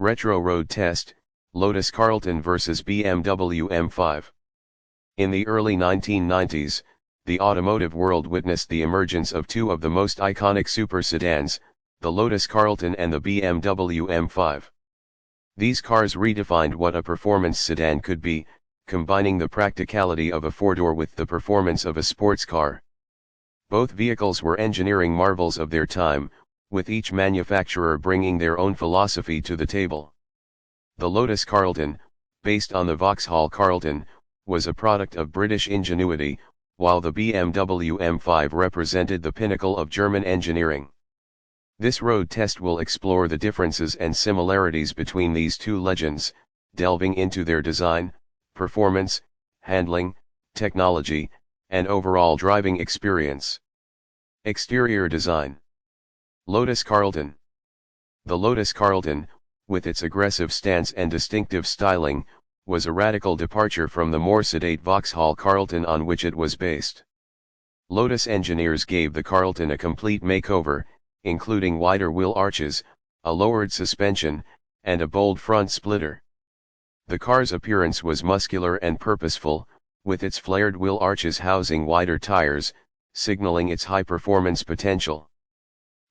Retro Road Test, Lotus Carlton vs BMW M5. In the early 1990s, the automotive world witnessed the emergence of two of the most iconic super sedans, the Lotus Carlton and the BMW M5. These cars redefined what a performance sedan could be, combining the practicality of a four-door with the performance of a sports car. Both vehicles were engineering marvels of their time, with each manufacturer bringing their own philosophy to the table. The Lotus Carlton, based on the Vauxhall Carlton, was a product of British ingenuity, while the BMW M5 represented the pinnacle of German engineering. This road test will explore the differences and similarities between these two legends, delving into their design, performance, handling, technology, and overall driving experience. Exterior design. Lotus Carlton. The Lotus Carlton, with its aggressive stance and distinctive styling, was a radical departure from the more sedate Vauxhall Carlton on which it was based. Lotus engineers gave the Carlton a complete makeover, including wider wheel arches, a lowered suspension, and a bold front splitter. The car's appearance was muscular and purposeful, with its flared wheel arches housing wider tires, signaling its high-performance potential.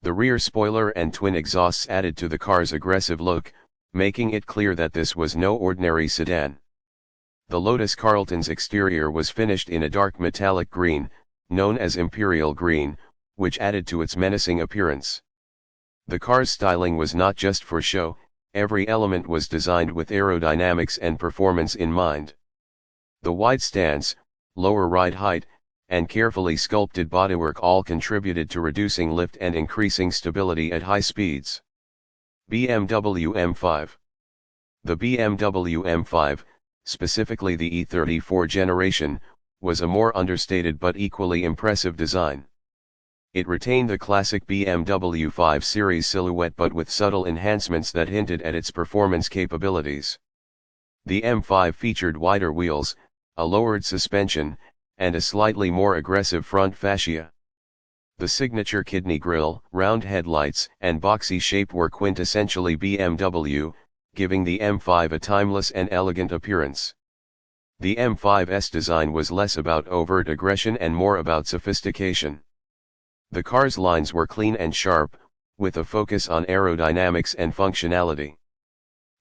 The rear spoiler and twin exhausts added to the car's aggressive look, making it clear that this was no ordinary sedan. The Lotus Carlton's exterior was finished in a dark metallic green, known as Imperial Green, which added to its menacing appearance. The car's styling was not just for show, every element was designed with aerodynamics and performance in mind. The wide stance, lower ride height, and carefully sculpted bodywork all contributed to reducing lift and increasing stability at high speeds. BMW M5. The BMW M5, specifically the E34 generation, was a more understated but equally impressive design. It retained the classic BMW 5 Series silhouette but with subtle enhancements that hinted at its performance capabilities. The M5 featured wider wheels, a lowered suspension, and a slightly more aggressive front fascia. The signature kidney grille, round headlights, and boxy shape were quintessentially BMW, giving the M5 a timeless and elegant appearance. The M5's design was less about overt aggression and more about sophistication. The car's lines were clean and sharp, with a focus on aerodynamics and functionality.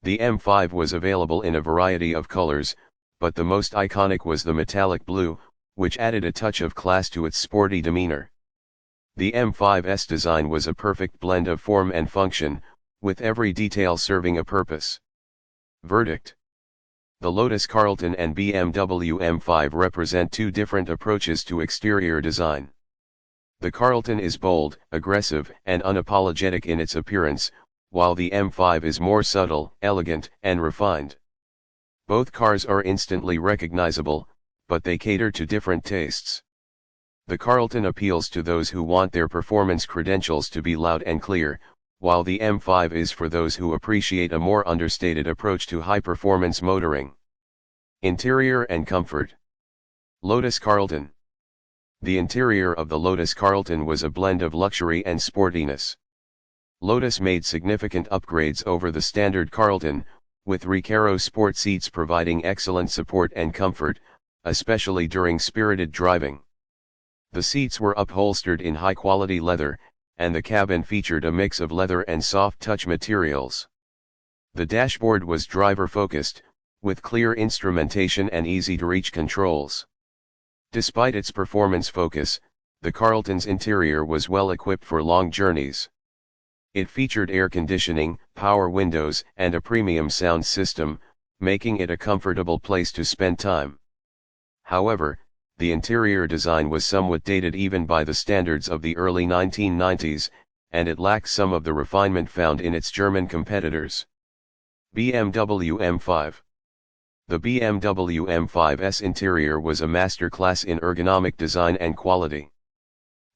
The M5 was available in a variety of colors, but the most iconic was the metallic blue, which added a touch of class to its sporty demeanor. The M5's design was a perfect blend of form and function, with every detail serving a purpose. Verdict. The Lotus Carlton and BMW M5 represent two different approaches to exterior design. The Carlton is bold, aggressive, and unapologetic in its appearance, while the M5 is more subtle, elegant, and refined. Both cars are instantly recognizable, but they cater to different tastes. The Carlton appeals to those who want their performance credentials to be loud and clear, while the M5 is for those who appreciate a more understated approach to high-performance motoring. Interior and comfort. Lotus Carlton. The interior of the Lotus Carlton was a blend of luxury and sportiness. Lotus made significant upgrades over the standard Carlton, with Recaro sport seats providing excellent support and comfort, especially during spirited driving. The seats were upholstered in high-quality leather, and the cabin featured a mix of leather and soft-touch materials. The dashboard was driver-focused, with clear instrumentation and easy-to-reach controls. Despite its performance focus, the Carlton's interior was well equipped for long journeys. It featured air conditioning, power windows, and a premium sound system, making it a comfortable place to spend time. However, the interior design was somewhat dated even by the standards of the early 1990s, and it lacked some of the refinement found in its German competitors. BMW M5. The BMW M5's interior was a masterclass in ergonomic design and quality.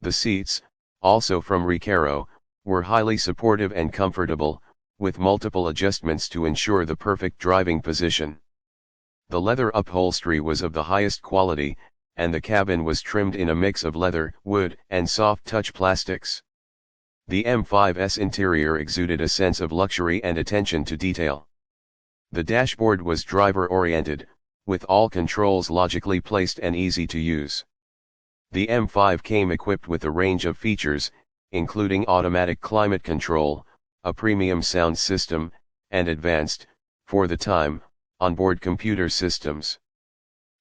The seats, also from Recaro, were highly supportive and comfortable, with multiple adjustments to ensure the perfect driving position. The leather upholstery was of the highest quality, and the cabin was trimmed in a mix of leather, wood, and soft-touch plastics. The M5's interior exuded a sense of luxury and attention to detail. The dashboard was driver-oriented, with all controls logically placed and easy to use. The M5 came equipped with a range of features, including automatic climate control, a premium sound system, and advanced, for the time, onboard computer systems.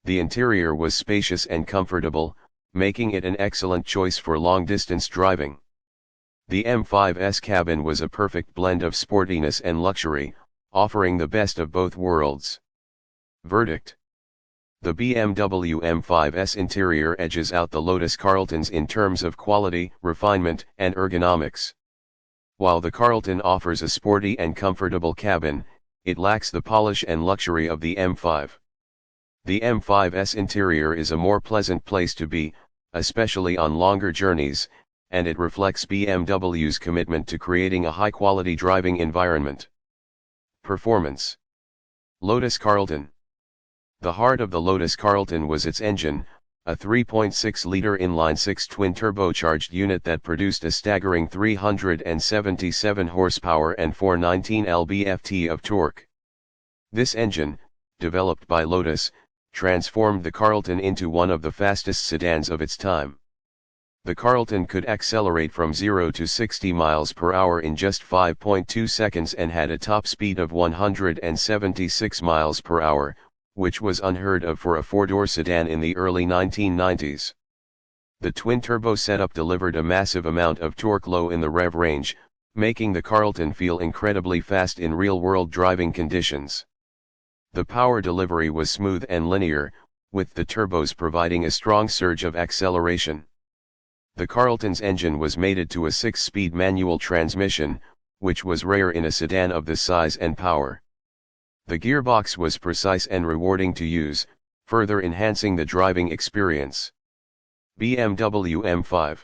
The interior was spacious and comfortable, making it an excellent choice for long-distance driving. The M5's cabin was a perfect blend of sportiness and luxury, offering the best of both worlds. Verdict: the BMW M5's interior edges out the Lotus Carltons in terms of quality, refinement, and ergonomics. While the Carlton offers a sporty and comfortable cabin, it lacks the polish and luxury of the M5. The M5's interior is a more pleasant place to be, especially on longer journeys, and it reflects BMW's commitment to creating a high-quality driving environment. Performance. Lotus Carlton. The heart of the Lotus Carlton was its engine, a 3.6-liter inline-six twin-turbocharged unit that produced a staggering 377 horsepower and 419 lb-ft of torque. This engine, developed by Lotus, transformed the Carlton into one of the fastest sedans of its time. The Carlton could accelerate from 0 to 60 miles per hour in just 5.2 seconds and had a top speed of 176 miles per hour, which was unheard of for a four-door sedan in the early 1990s. The twin-turbo setup delivered a massive amount of torque low in the rev range, making the Carlton feel incredibly fast in real-world driving conditions. The power delivery was smooth and linear, with the turbos providing a strong surge of acceleration. The Carlton's engine was mated to a 6-speed manual transmission, which was rare in a sedan of this size and power. The gearbox was precise and rewarding to use, further enhancing the driving experience. BMW M5.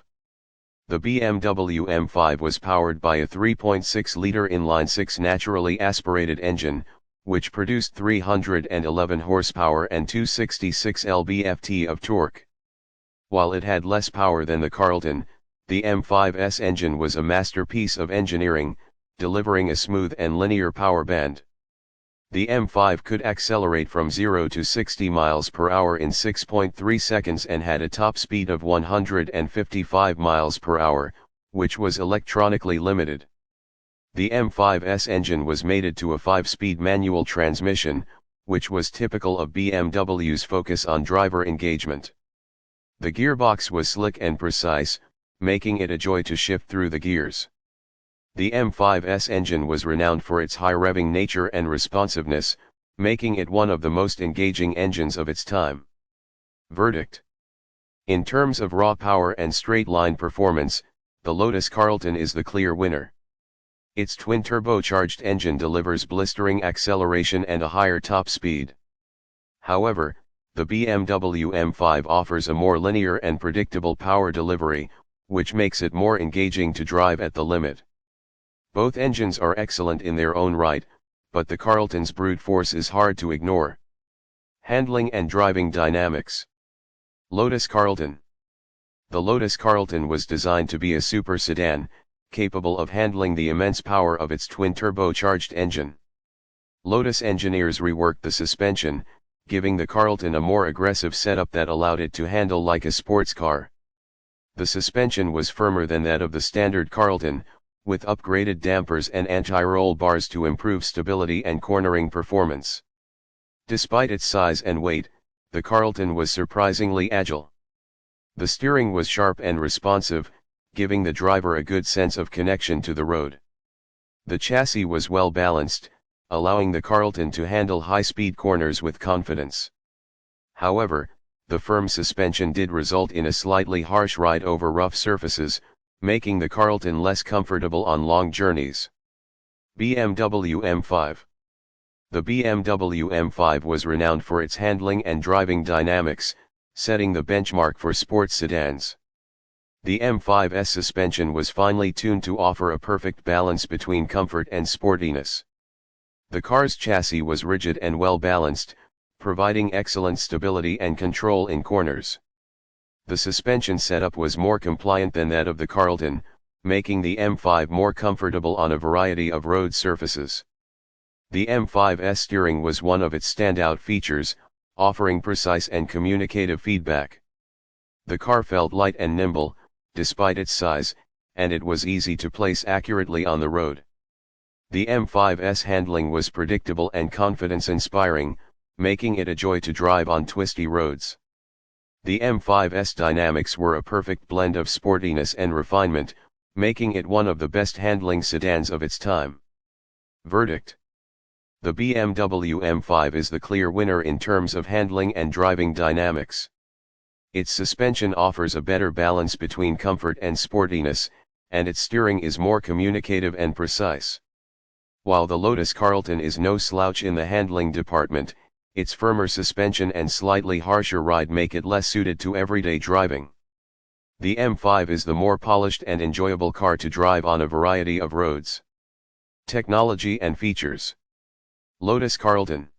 The BMW M5 was powered by a 3.6-liter inline-six naturally aspirated engine, which produced 311 horsepower and 266 lb-ft of torque. While it had less power than the Carlton, the M5's engine was a masterpiece of engineering, delivering a smooth and linear power band. The M5 could accelerate from 0 to 60 miles per hour in 6.3 seconds and had a top speed of 155 miles per hour, which was electronically limited. The M5's engine was mated to a 5-speed manual transmission, which was typical of BMW's focus on driver engagement. The gearbox was slick and precise, making it a joy to shift through the gears. The M5's engine was renowned for its high-revving nature and responsiveness, making it one of the most engaging engines of its time. Verdict. In terms of raw power and straight-line performance, the Lotus Carlton is the clear winner. Its twin-turbocharged engine delivers blistering acceleration and a higher top speed. However, the BMW M5 offers a more linear and predictable power delivery, which makes it more engaging to drive at the limit. Both engines are excellent in their own right, but the Carlton's brute force is hard to ignore. Handling and driving dynamics. Lotus Carlton. The Lotus Carlton was designed to be a super sedan, capable of handling the immense power of its twin-turbocharged engine. Lotus engineers reworked the suspension, giving the Carlton a more aggressive setup that allowed it to handle like a sports car. The suspension was firmer than that of the standard Carlton, with upgraded dampers and anti-roll bars to improve stability and cornering performance. Despite its size and weight, the Carlton was surprisingly agile. The steering was sharp and responsive, giving the driver a good sense of connection to the road. The chassis was well balanced, allowing the Carlton to handle high-speed corners with confidence. However, the firm suspension did result in a slightly harsh ride over rough surfaces, making the Carlton less comfortable on long journeys. BMW M5. The BMW M5 was renowned for its handling and driving dynamics, setting the benchmark for sports sedans. The M5's suspension was finely tuned to offer a perfect balance between comfort and sportiness. The car's chassis was rigid and well balanced, providing excellent stability and control in corners. The suspension setup was more compliant than that of the Carlton, making the M5 more comfortable on a variety of road surfaces. The M5's steering was one of its standout features, offering precise and communicative feedback. The car felt light and nimble, despite its size, and it was easy to place accurately on the road. The M5's handling was predictable and confidence-inspiring, making it a joy to drive on twisty roads. The M5's dynamics were a perfect blend of sportiness and refinement, making it one of the best handling sedans of its time. Verdict: the BMW M5 is the clear winner in terms of handling and driving dynamics. Its suspension offers a better balance between comfort and sportiness, and its steering is more communicative and precise. While the Lotus Carlton is no slouch in the handling department, its firmer suspension and slightly harsher ride make it less suited to everyday driving. The M5 is the more polished and enjoyable car to drive on a variety of roads. Technology and features. Lotus Carlton.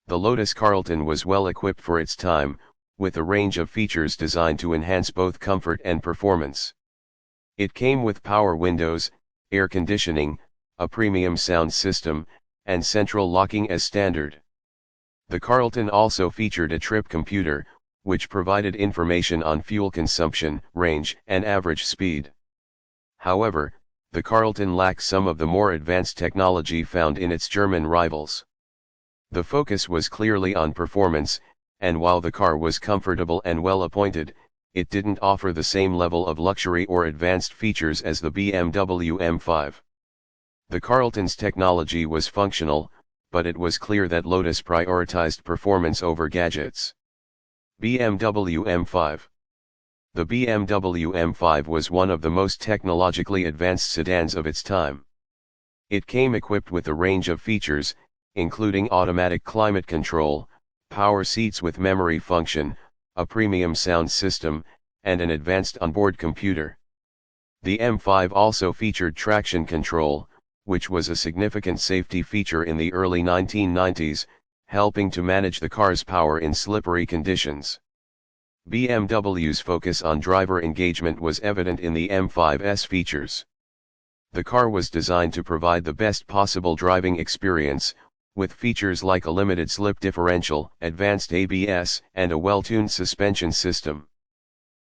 The Lotus Carlton was well equipped for its time, with a range of features designed to enhance both comfort and performance. It came with power windows, air conditioning, a premium sound system, and central locking as standard. The Carlton also featured a trip computer, which provided information on fuel consumption, range, and average speed. However, the Carlton lacks some of the more advanced technology found in its German rivals. The focus was clearly on performance, and while the car was comfortable and well appointed, it didn't offer the same level of luxury or advanced features as the BMW M5. The Carlton's technology was functional, but it was clear that Lotus prioritized performance over gadgets. BMW M5. The BMW M5 was one of the most technologically advanced sedans of its time. It came equipped with a range of features, including automatic climate control, power seats with memory function, a premium sound system, and an advanced onboard computer. The M5 also featured traction control, which was a significant safety feature in the early 1990s, helping to manage the car's power in slippery conditions. BMW's focus on driver engagement was evident in the M5's features. The car was designed to provide the best possible driving experience, with features like a limited slip differential, advanced ABS, and a well-tuned suspension system.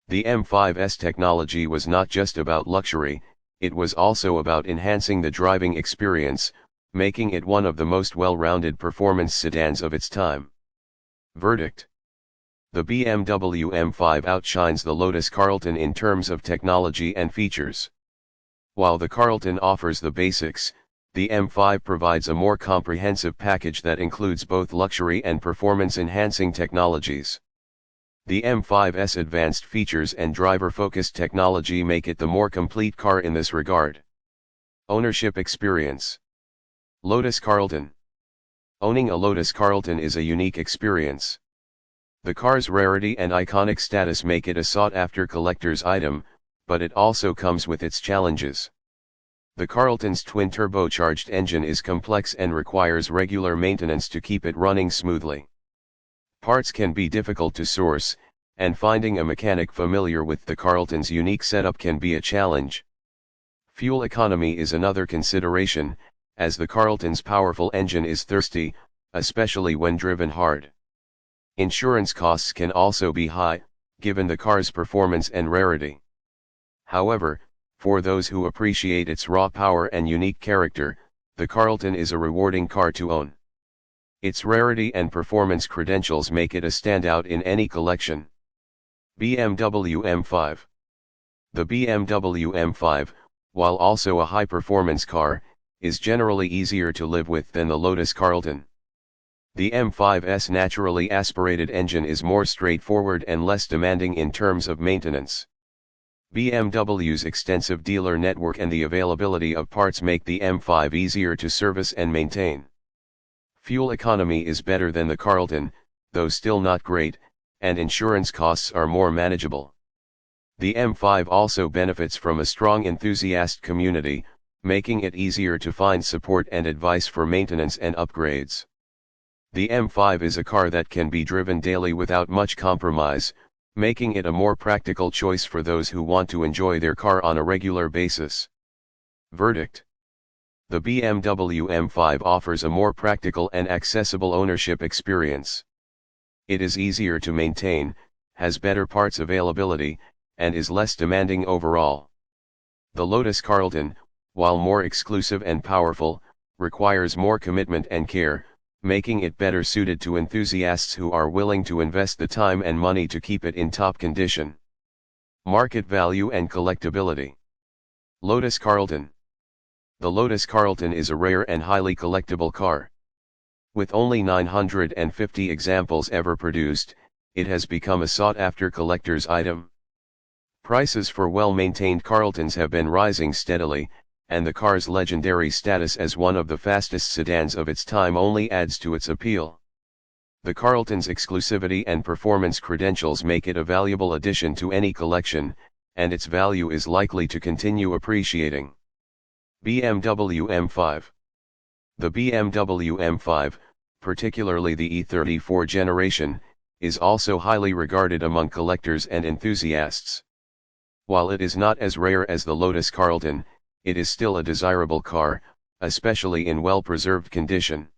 The M5's technology was not just about luxury, it was also about enhancing the driving experience, making it one of the most well-rounded performance sedans of its time. Verdict: the BMW M5 outshines the Lotus Carlton in terms of technology and features. While the Carlton offers the basics, the M5 provides a more comprehensive package that includes both luxury and performance-enhancing technologies. The M5's advanced features and driver-focused technology make it the more complete car in this regard. Ownership experience. Lotus Carlton. Owning a Lotus Carlton is a unique experience. The car's rarity and iconic status make it a sought-after collector's item, but it also comes with its challenges. The Carlton's twin-turbocharged engine is complex and requires regular maintenance to keep it running smoothly. Parts can be difficult to source, and finding a mechanic familiar with the Carlton's unique setup can be a challenge. Fuel economy is another consideration, as the Carlton's powerful engine is thirsty, especially when driven hard. Insurance costs can also be high, given the car's performance and rarity. However, for those who appreciate its raw power and unique character, the Carlton is a rewarding car to own. Its rarity and performance credentials make it a standout in any collection. BMW M5. The BMW M5, while also a high-performance car, is generally easier to live with than the Lotus Carlton. The M5's naturally aspirated engine is more straightforward and less demanding in terms of maintenance. BMW's extensive dealer network and the availability of parts make the M5 easier to service and maintain. Fuel economy is better than the Carlton, though still not great, and insurance costs are more manageable. The M5 also benefits from a strong enthusiast community, making it easier to find support and advice for maintenance and upgrades. The M5 is a car that can be driven daily without much compromise, making it a more practical choice for those who want to enjoy their car on a regular basis. Verdict: the BMW M5 offers a more practical and accessible ownership experience. It is easier to maintain, has better parts availability, and is less demanding overall. The Lotus Carlton, while more exclusive and powerful, requires more commitment and care, making it better suited to enthusiasts who are willing to invest the time and money to keep it in top condition. Market value and collectability. Lotus Carlton. The Lotus Carlton is a rare and highly collectible car. With only 950 examples ever produced, it has become a sought-after collector's item. Prices for well-maintained Carltons have been rising steadily, and the car's legendary status as one of the fastest sedans of its time only adds to its appeal. The Carlton's exclusivity and performance credentials make it a valuable addition to any collection, and its value is likely to continue appreciating. BMW M5. The BMW M5, particularly the E34 generation, is also highly regarded among collectors and enthusiasts. While it is not as rare as the Lotus Carlton, it is still a desirable car, especially in well-preserved condition.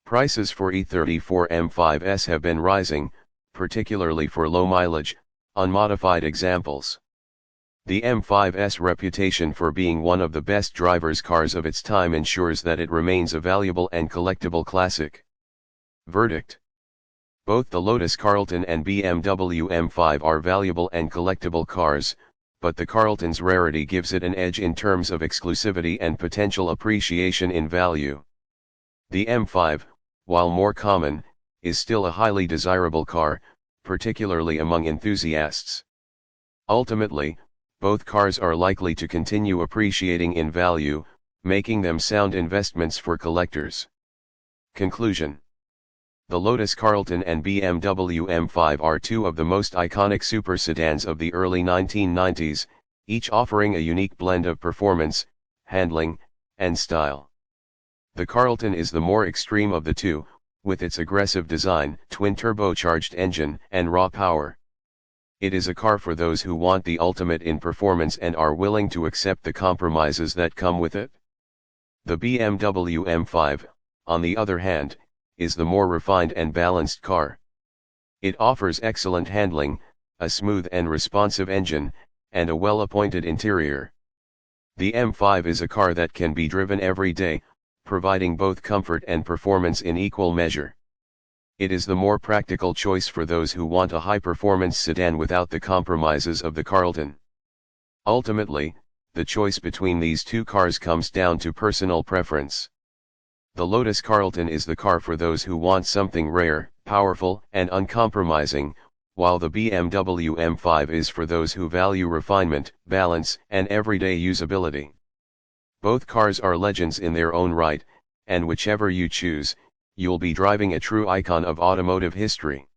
Prices for E34 M5s have been rising, particularly for low-mileage, unmodified examples. The M5's reputation for being one of the best driver's cars of its time ensures that it remains a valuable and collectible classic. Verdict: both the Lotus Carlton and BMW M5 are valuable and collectible cars, but the Carlton's rarity gives it an edge in terms of exclusivity and potential appreciation in value. The M5, while more common, is still a highly desirable car, particularly among enthusiasts. Ultimately, both cars are likely to continue appreciating in value, making them sound investments for collectors. Conclusion: the Lotus Carlton and BMW M5 are two of the most iconic super sedans of the early 1990s, each offering a unique blend of performance, handling, and style. The Carlton is the more extreme of the two, with its aggressive design, twin-turbocharged engine, and raw power. It is a car for those who want the ultimate in performance and are willing to accept the compromises that come with it. The BMW M5, on the other hand, is the more refined and balanced car. It offers excellent handling, a smooth and responsive engine, and a well-appointed interior. The M5 is a car that can be driven every day, providing both comfort and performance in equal measure. It is the more practical choice for those who want a high-performance sedan without the compromises of the Carlton. Ultimately, the choice between these two cars comes down to personal preference. The Lotus Carlton is the car for those who want something rare, powerful, and uncompromising, while the BMW M5 is for those who value refinement, balance, and everyday usability. Both cars are legends in their own right, and whichever you choose, you'll be driving a true icon of automotive history.